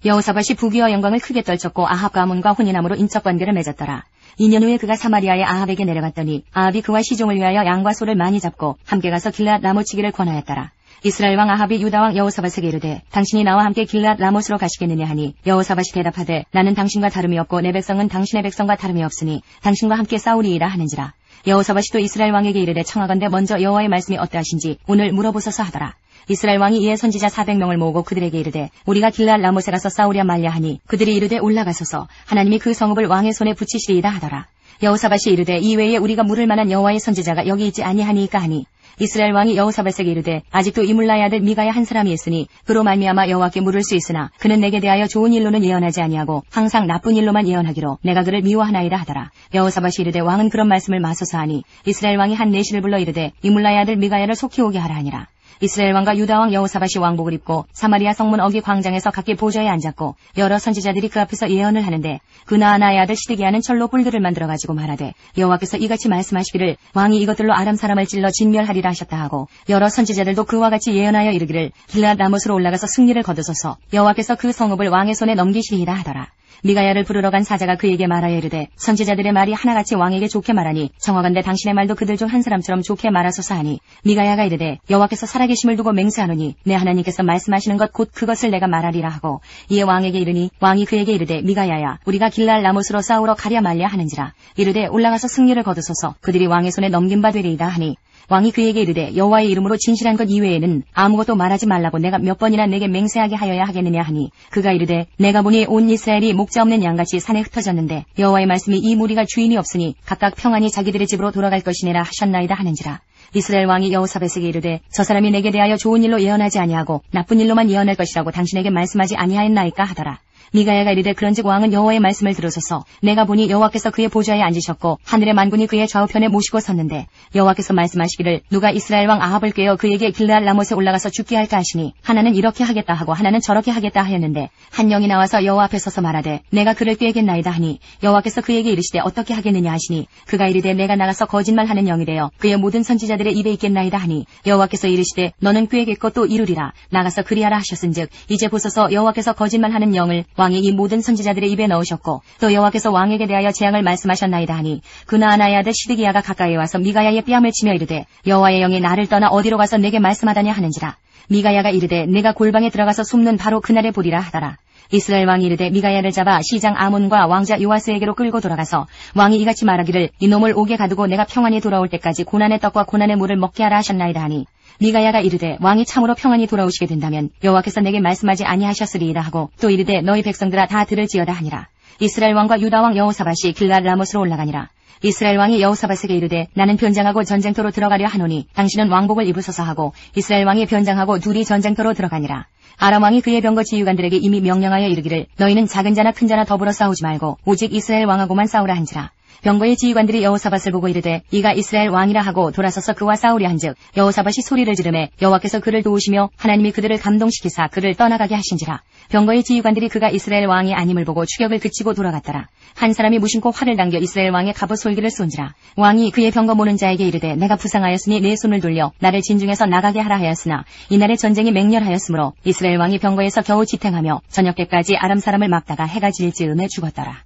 [SPEAKER 2] 여호사밧이 부귀와 영광을 크게 떨쳤고 아합 가문과 혼인함으로 인척관계를 맺었더라. 2년 후에 그가 사마리아의 아합에게 내려갔더니 아합이 그와 시종을 위하여 양과 소를 많이 잡고 함께 가서 길앗 라못치기를 권하였더라. 이스라엘 왕 아합이 유다 왕 여호사밧에게 이르되 당신이 나와 함께 길앗 라못으로 가시겠느냐 하니 여호사밧이 대답하되 나는 당신과 다름이 없고 내 백성은 당신의 백성과 다름이 없으니 당신과 함께 싸우리이다 하는지라. 여호사밧이 또 이스라엘 왕에게 이르되 청하건대 먼저 여호와의 말씀이 어떠하신지 오늘 물어보소서 하더라. 이스라엘 왕이 이에 선지자 400명을 모으고 그들에게 이르되 우리가 길앗 라못에 가서 싸우랴 말랴 하니 그들이 이르되 올라가소서 하나님이 그 성읍을 왕의 손에 붙이시리이다 하더라. 여호사밧이 이르되 이외에 우리가 물을 만한 여호와의 선지자가 여기 있지 아니하니까 하니 이스라엘 왕이 여호사밧에게 이르되 아직도 이물라의 아들 미가야 한 사람이 있으니 그로 말미암아 여호와께 물을 수 있으나 그는 내게 대하여 좋은 일로는 예언하지 아니하고 항상 나쁜 일로만 예언하기로 내가 그를 미워하나이다 하더라. 여호사밧이 이르되 왕은 그런 말씀을 마소서 하니 이스라엘 왕이 한 내시를 불러 이르되 이물라의 아들 미가야를 속히 오게 하라 하니라. 이스라엘 왕과 유다 왕 여호사밧이 왕복을 입고 사마리아 성문 어기 광장에서 각기 보좌에 앉았고 여러 선지자들이 그 앞에서 예언을 하는데 그나아나의 아들 시드기야는 철로 뿔들을 만들어 가지고 말하되 여호와께서 이같이 말씀하시기를 왕이 이것들로 아람 사람을 찔러 진멸하리라 하셨다 하고 여러 선지자들도 그와 같이 예언하여 이르기를 길앗 라못으로 올라가서 승리를 거두소서 여호와께서 그 성읍을 왕의 손에 넘기시리이다 하더라. 미가야를 부르러 간 사자가 그에게 말하여 이르되 선지자들의 말이 하나같이 왕에게 좋게 말하니 청하건대 당신의 말도 그들 중 한 사람처럼 좋게 말하소서 하니 미가야가 이르되 여호와께서 살아계심을 두고 맹세하노니 내 하나님께서 말씀하시는 것 곧 그것을 내가 말하리라 하고 이에 왕에게 이르니 왕이 그에게 이르되 미가야야 우리가 길랄 라못으로 싸우러 가랴 말랴 하는지라. 이르되 올라가서 승리를 거두소서 그들이 왕의 손에 넘긴 바 되리이다 하니 왕이 그에게 이르되 여호와의 이름으로 진실한 것 이외에는 아무것도 말하지 말라고 내가 몇 번이나 내게 맹세하게 하여야 하겠느냐 하니 그가 이르되 내가 보니 온 이스라엘이 목자 없는 양같이 산에 흩어졌는데 여호와의 말씀이 이 무리가 주인이 없으니 각각 평안히 자기들의 집으로 돌아갈 것이니라 하셨나이다 하는지라. 이스라엘 왕이 여호사밧에게 이르되 저 사람이 내게 대하여 좋은 일로 예언하지 아니하고 나쁜 일로만 예언할 것이라고 당신에게 말씀하지 아니하였나이까 하더라. 미가야가 이르되 그런즉 왕은 여호와의 말씀을 들으소서 내가 보니 여호와께서 그의 보좌에 앉으셨고 하늘의 만군이 그의 좌우편에 모시고 섰는데 여호와께서 말씀하시기를 누가 이스라엘 왕 아합을 꾀어 그에게 길르앗 라못에 올라가서 죽게 할까 하시니 하나는 이렇게 하겠다 하고 하나는 저렇게 하겠다 하였는데 한 영이 나와서 여호와 앞에 서서 말하되 내가 그를 꾀겠나이다 하니 여호와께서 그에게 이르시되 어떻게 하겠느냐 하시니 그가 이르되 내가 나가서 거짓말하는 영이 되어 그의 모든 선지자들의 입에 있겠나이다 하니 여호와께서 이르시되 너는 꾀겠고 또 이루리라 나가서 그리하라 하셨은즉 이제 보소서 여호와께서 거짓말하는 영을 왕이 이 모든 선지자들의 입에 넣으셨고 또 여호와께서 왕에게 대하여 재앙을 말씀하셨나이다 하니 그나아나의 아들 시드기야가 가까이 와서 미가야의 뺨을 치며 이르되 여호와의 영이 나를 떠나 어디로 가서 내게 말씀하다냐 하는지라. 미가야가 이르되 내가 골방에 들어가서 숨는 바로 그날에 보리라 하더라. 이스라엘 왕이 이르되 미가야를 잡아 시장 아몬과 왕자 요아스에게로 끌고 돌아가서 왕이 이같이 말하기를 이놈을 옥에 가두고 내가 평안히 돌아올 때까지 고난의 떡과 고난의 물을 먹게 하라 하셨나이다 하니 미가야가 이르되 왕이 참으로 평안히 돌아오시게 된다면 여호와께서 내게 말씀하지 아니하셨으리이다 하고 또 이르되 너희 백성들아 다 들을지어다 하니라. 이스라엘 왕과 유다 왕 여호사밧이 길앗 라못으로 올라가니라. 이스라엘 왕이 여호사밧에게 이르되 나는 변장하고 전쟁터로 들어가려 하노니 당신은 왕복을 입으소서 하고 이스라엘 왕이 변장하고 둘이 전쟁터로 들어가니라. 아람 왕이 그의 병거 지휘관들에게 이미 명령하여 이르기를 너희는 작은 자나 큰 자나 더불어 싸우지 말고 오직 이스라엘 왕하고만 싸우라 한지라. 병거의 지휘관들이 여호사밧을 보고 이르되 이가 이스라엘 왕이라 하고 돌아서서 그와 싸우려 한즉 여호사밧이 소리를 지르매 여호와께서 그를 도우시며 하나님이 그들을 감동시키사 그를 떠나가게 하신지라. 병거의 지휘관들이 그가 이스라엘 왕이 아님을 보고 추격을 그치고 돌아갔더라. 한 사람이 무심코 활을 당겨 이스라엘 왕의 갑옷 솔기를 쏜지라. 왕이 그의 병거 모는 자에게 이르되 내가 부상하였으니 내 손을 돌려 나를 진중에서 나가게 하라 하였으나 이날의 전쟁이 맹렬하였으므로 이스라엘 왕이 병거에서 겨우 지탱하며 저녁 때까지 아람 사람을 막다가 해가 질 즈음에 죽었더라.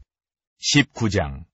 [SPEAKER 3] 19장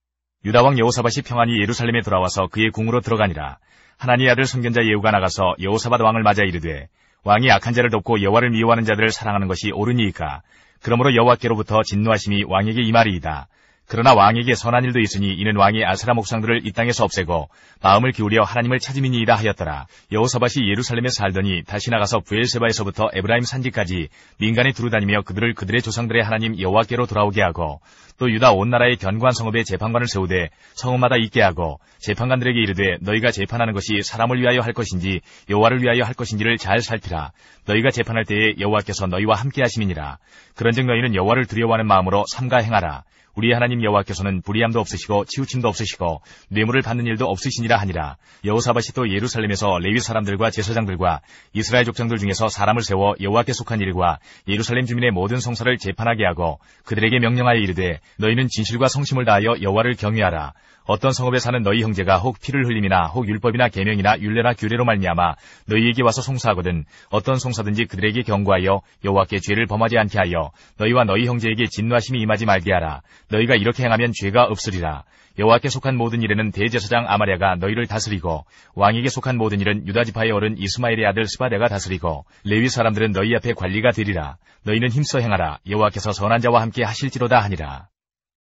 [SPEAKER 3] 유다왕 여호사밧이 평안히 예루살렘에 돌아와서 그의 궁으로 들어가니라. 하나님의 아들 선견자 예후가 나가서 여호사밧 왕을 맞아 이르되 왕이 악한 자를 돕고 여호와를 미워하는 자들을 사랑하는 것이 옳으니이까. 그러므로 여호와께로부터 진노하심이 왕에게 임하리이다. 그러나 왕에게 선한 일도 있으니 이는 왕이 아세라 목상들을 이 땅에서 없애고 마음을 기울여 하나님을 찾음이니이다 하였더라. 여호사밧이 예루살렘에 살더니 다시 나가서 브엘세바에서부터 에브라임 산지까지 민간에 두루다니며 그들을 그들의 조상들의 하나님 여호와께로 돌아오게 하고 또 유다 온 나라의 견고한 성읍에 재판관을 세우되 성읍마다 있게 하고 재판관들에게 이르되 너희가 재판하는 것이 사람을 위하여 할 것인지 여호와를 위하여 할 것인지를 잘 살피라. 너희가 재판할 때에 여호와께서 너희와 함께 하심이니라. 그런즉 너희는 여호와를 두려워하는 마음으로 삼가 행하라. 우리 하나님 여호와께서는 불의함도 없으시고 치우침도 없으시고 뇌물을 받는 일도 없으시니라 하니라. 여호사밧이 또 예루살렘에서 레위 사람들과 제사장들과 이스라엘 족장들 중에서 사람을 세워 여호와께 속한 일과 예루살렘 주민의 모든 성사를 재판하게 하고 그들에게 명령하여 이르되 너희는 진실과 성심을 다하여 여호와를 경외하라. 어떤 성읍에 사는 너희 형제가 혹 피를 흘림이나 혹 율법이나 계명이나 율례나 규례로 말미암아 너희에게 와서 송사하거든 어떤 송사든지 그들에게 경고하여 여호와께 죄를 범하지 않게 하여 너희와 너희 형제에게 진노하심이 임하지 말게 하라. 너희가 이렇게 행하면 죄가 없으리라. 여호와께 속한 모든 일에는 대제사장 아마랴가 너희를 다스리고 왕에게 속한 모든 일은 유다지파의 어른 이스마엘의 아들 스바랴가 다스리고 레위 사람들은 너희 앞에 관리가 되리라. 너희는 힘써 행하라. 여호와께서 선한 자와 함께 하실지로다 하니라.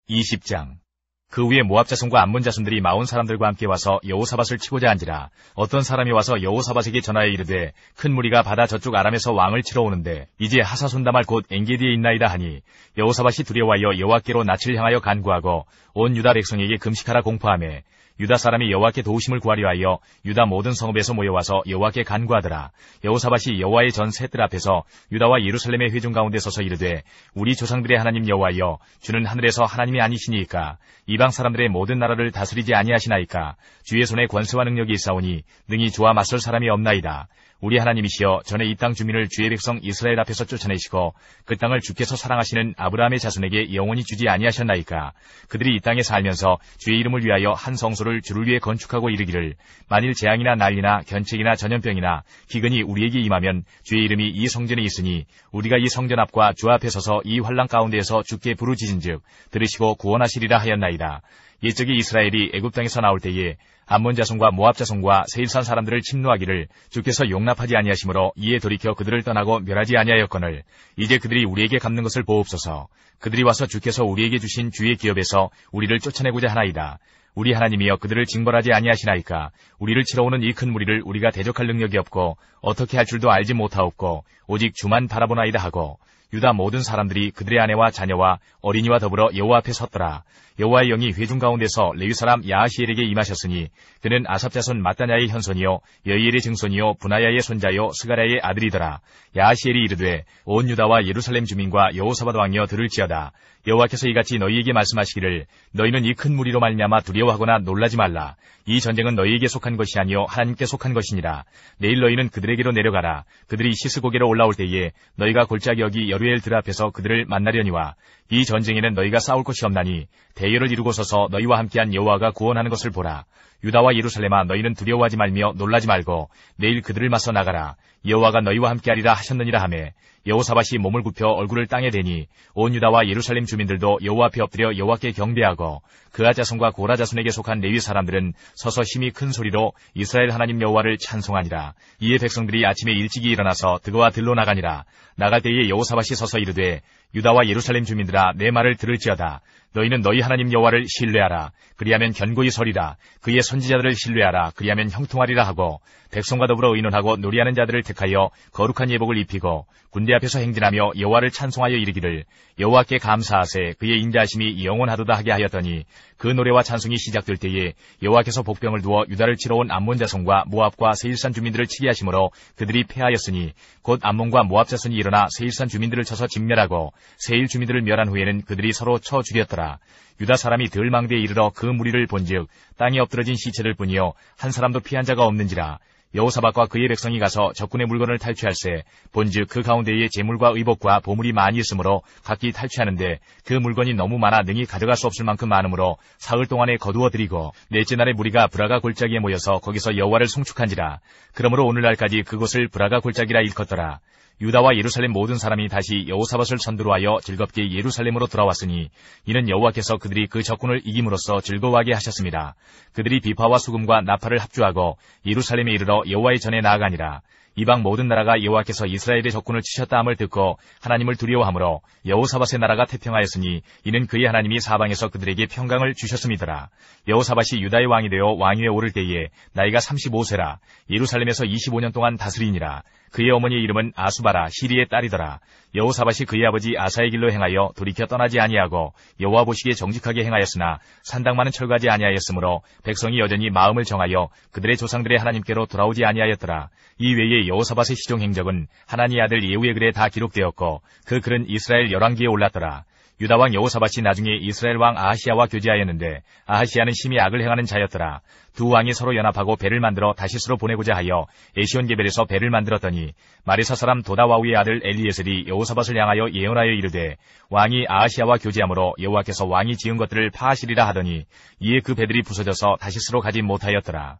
[SPEAKER 3] 20장 그 후에 모압 자손과 암몬 자손들이 마온 사람들과 함께 와서 여호사밧을 치고자 한지라. 어떤 사람이 와서 여호사밧에게 전하여 이르되 큰 무리가 바다 저쪽 아람에서 왕을 치러 오는데 이제 하사손다말 곧 엔게디에 있나이다 하니 여호사밧이 두려워하여 여호와께로 낯을 향하여 간구하고 온 유다 백성에게 금식하라 공포하매 유다 사람이 여호와께 도우심을 구하려 하여 유다 모든 성읍에서 모여와서 여호와께 간구하더라. 여호사밧이 여호와의 전 셋들 앞에서 유다와 예루살렘의 회중 가운데 서서 이르되 우리 조상들의 하나님 여호와여 주는 하늘에서 하나님이 아니시니이까 이방 사람들의 모든 나라를 다스리지 아니하시나이까. 주의 손에 권세와 능력이 있사오니 능히 주와 맞설 사람이 없나이다. 우리 하나님이시여 전에 이 땅 주민을 주의 백성 이스라엘 앞에서 쫓아내시고 그 땅을 주께서 사랑하시는 아브라함의 자손에게 영원히 주지 아니하셨나이까. 그들이 이 땅에 살면서 주의 이름을 위하여 한 성소를 주를 위해 건축하고 이르기를 만일 재앙이나 난리나 견책이나 전염병이나 기근이 우리에게 임하면 주의 이름이 이 성전에 있으니 우리가 이 성전 앞과 주 앞에 서서 이 환난 가운데에서 주께 부르짖은즉 들으시고 구원하시리라 하였나이다. 옛적에 이스라엘이 애굽 땅에서 나올 때에 암몬 자손과 모압 자손과 세일산 사람들을 침노하기를 주께서 용납하지 아니하시므로 이에 돌이켜 그들을 떠나고 멸하지 아니하였거늘 이제 그들이 우리에게 갚는 것을 보옵소서. 그들이 와서 주께서 우리에게 주신 주의 기업에서 우리를 쫓아내고자 하나이다. 우리 하나님이여 그들을 징벌하지 아니하시나이까. 우리를 치러 오는 이 큰 무리를 우리가 대적할 능력이 없고 어떻게 할 줄도 알지 못하옵고 오직 주만 바라보나이다 하고 유다 모든 사람들이 그들의 아내와 자녀와 어린이와 더불어 여호와 앞에 섰더라. 여호와의 영이 회중 가운데서 레위 사람 야하시엘에게 임하셨으니 그는 아삽 자손 마따냐의 현손이요 여이엘의 증손이요 분하야의 손자요 스가랴의 아들이더라. 야하시엘이 이르되 온 유다와 예루살렘 주민과 여호사밧 왕이여 들을지어다. 여호와께서 이같이 너희에게 말씀하시기를 너희는 이 큰 무리로 말미암아 두려워하거나 놀라지 말라. 이 전쟁은 너희에게 속한 것이 아니요 하나님께 속한 것이니라. 내일 너희는 그들에게로 내려가라. 그들이 시스고개로 올라올 때에 너희가 골짜기 여기 여루엘 들 앞에서 그들을 만나려니와 이 전쟁에는 너희가 싸울 것이 없나니 대열을 이루고 서서 너희와 함께한 여호와가 구원하는 것을 보라. 유다와 예루살렘아 너희는 두려워하지 말며 놀라지 말고 내일 그들을 맞서 나가라. 여호와가 너희와 함께하리라 하셨느니라 하매 여호사밧이 몸을 굽혀 얼굴을 땅에 대니 온 유다와 예루살렘 주민들도 여호와 앞에 엎드려 여호와께 경배하고 그아 자손과 고라 자손에게 속한 레위 사람들은 서서 힘이 큰 소리로 이스라엘 하나님 여호와를 찬송하니라. 이에 백성들이 아침에 일찍이 일어나서 드거와 들로 나가니라. 나갈 때에 여호사밧이 서서 이르되 유다와 예루살렘 주민들아 내 말을 들을지어다. 너희는 너희 하나님 여호와를 신뢰하라. 그리하면 견고히 서리라. 그의 선지자들을 신뢰하라. 그리하면 형통하리라 하고 백성과 더불어 의논하고 노리하는 자들을 택하여 거룩한 예복을 입히고 군대 앞에서 행진하며 여호와를 찬송하여 이르기를 여호와께 감사하세 그의 인자하심이 영원하도다 하게 하였더니 그 노래와 찬송이 시작될 때에 여호와께서 복병을 두어 유다를 치러 온 암몬 자손과 모압과 세일산 주민들을 치게 하심으로 그들이 패하였으니 곧 암몬과 모압 자손이 일어나 세일산 주민들을 쳐서 진멸하고 세일 주민들을 멸한 후에는 그들이 서로 쳐 죽였더라. 유다 사람이 들망대에 이르러 그 무리를 본즉 땅에 엎드러진 시체들 뿐이요 한 사람도 피한 자가 없는지라. 여호사밧과 그의 백성이 가서 적군의 물건을 탈취할세 본즉 그 가운데에 재물과 의복과 보물이 많이 있으므로 각기 탈취하는데 그 물건이 너무 많아 능히 가져갈 수 없을 만큼 많으므로 사흘 동안에 거두어 들이고 넷째 날에 무리가 브라가 골짜기에 모여서 거기서 여호와를 송축한지라. 그러므로 오늘날까지 그곳을 브라가 골짜기라 일컫더라. 유다와 예루살렘 모든 사람이 다시 여호사밧을 선두로 하여 즐겁게 예루살렘으로 돌아왔으니 이는 여호와께서 그들이 그 적군을 이김으로써 즐거워하게 하셨습니다. 그들이 비파와 수금과 나팔을 합주하고 예루살렘에 이르러 여호와의 전에 나아가니라. 이방 모든 나라가 여호와께서 이스라엘의 적군을 치셨다 함을 듣고 하나님을 두려워하므로 여호사밧의 나라가 태평하였으니 이는 그의 하나님이 사방에서 그들에게 평강을 주셨음이더라. 여호사밧이 유다의 왕이 되어 왕위에 오를 때에 나이가 35세라. 예루살렘에서 25년 동안 다스리니라. 그의 어머니의 이름은 아수바라 시리의 딸이더라. 여호사밧이 그의 아버지 아사의 길로 행하여 돌이켜 떠나지 아니하고 여호와 보시기에 정직하게 행하였으나 산당만은 철거하지 아니하였으므로 백성이 여전히 마음을 정하여 그들의 조상들의 하나님께로 돌아오지 아니하였더라. 이 외에 여호사밧의 시종 행적은 하나니 아들 예후의 글에 다 기록되었고 그 글은 이스라엘 열왕기에 올랐더라. 유다 왕 여호사밧이 나중에 이스라엘 왕 아하시야와 교제하였는데 아하시야는 심히 악을 행하는 자였더라. 두 왕이 서로 연합하고 배를 만들어 다시스로 보내고자 하여 에시온게벨에서 배를 만들었더니 마레사 사람 도다와우의 아들 엘리에셀이 여호사밧을 향하여 예언하여 이르되 왕이 아하시야와 교제하므로 여호와께서 왕이 지은 것들을 파하시리라 하더니 이에 그 배들이 부서져서 다시스로 가지 못하였더라.